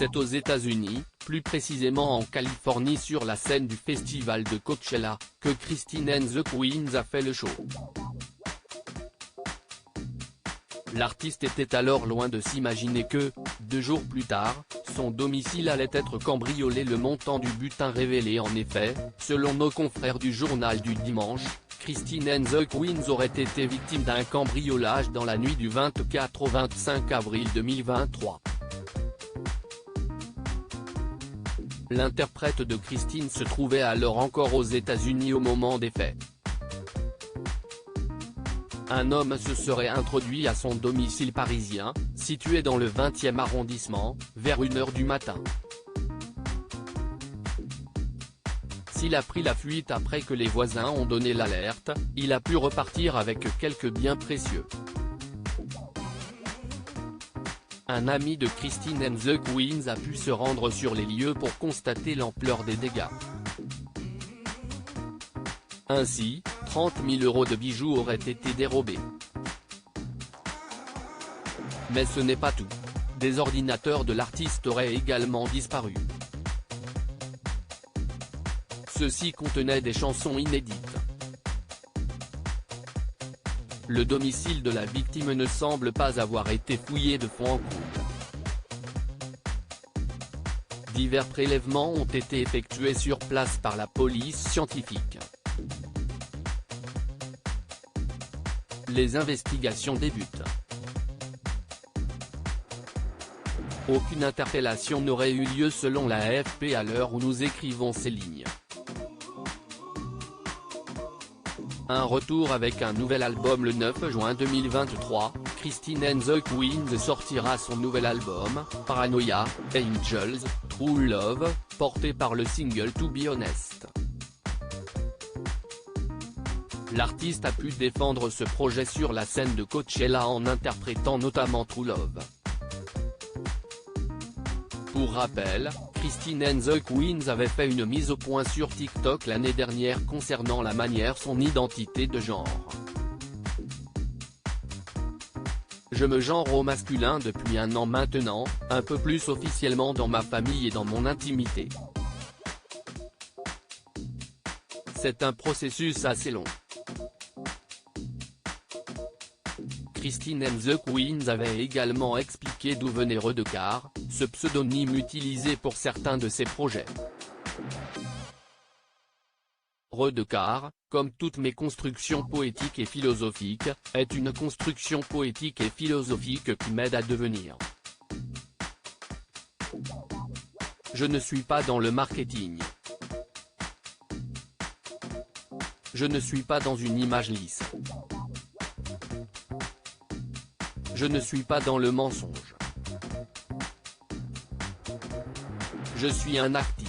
C'est aux États-Unis, plus précisément en Californie sur la scène du festival de Coachella, que Christine and the Queens a fait le show. L'artiste était alors loin de s'imaginer que, 2 jours plus tard, son domicile allait être cambriolé. Le montant du butin révélé en effet, selon nos confrères du journal du dimanche, Christine and the Queens aurait été victime d'un cambriolage dans la nuit du 24 au 25 avril 2023. L'interprète de Christine se trouvait alors encore aux États-Unis au moment des faits. Un homme se serait introduit à son domicile parisien, situé dans le 20e arrondissement, vers 1h du matin. S'il a pris la fuite après que les voisins ont donné l'alerte, il a pu repartir avec quelques biens précieux. Un ami de Christine and the Queens a pu se rendre sur les lieux pour constater l'ampleur des dégâts. Ainsi, 30 000 € de bijoux auraient été dérobés. Mais ce n'est pas tout. Des ordinateurs de l'artiste auraient également disparu. Ceux-ci contenaient des chansons inédites. Le domicile de la victime ne semble pas avoir été fouillé de fond en comble. Divers prélèvements ont été effectués sur place par la police scientifique. Les investigations débutent. Aucune interpellation n'aurait eu lieu selon la AFP à l'heure où nous écrivons ces lignes. Un retour avec un nouvel album le 9 juin 2023, Christine and the Queens sortira son nouvel album, Paranoia, Angels, True Love, porté par le single To Be Honest. L'artiste a pu défendre ce projet sur la scène de Coachella en interprétant notamment True Love. Pour rappel, Christine and the Queens avait fait une mise au point sur TikTok l'année dernière concernant la manière son identité de genre. Je me genre au masculin depuis 1 an maintenant, un peu plus officiellement dans ma famille et dans mon intimité. C'est un processus assez long. Christine and the Queens avait également expliqué d'où venait Redecard, ce pseudonyme utilisé pour certains de ses projets. Redecard, comme toutes mes constructions poétiques et philosophiques, est une construction poétique et philosophique qui m'aide à devenir. Je ne suis pas dans le marketing. Je ne suis pas dans une image lisse. Je ne suis pas dans le mensonge. Je suis un acteur.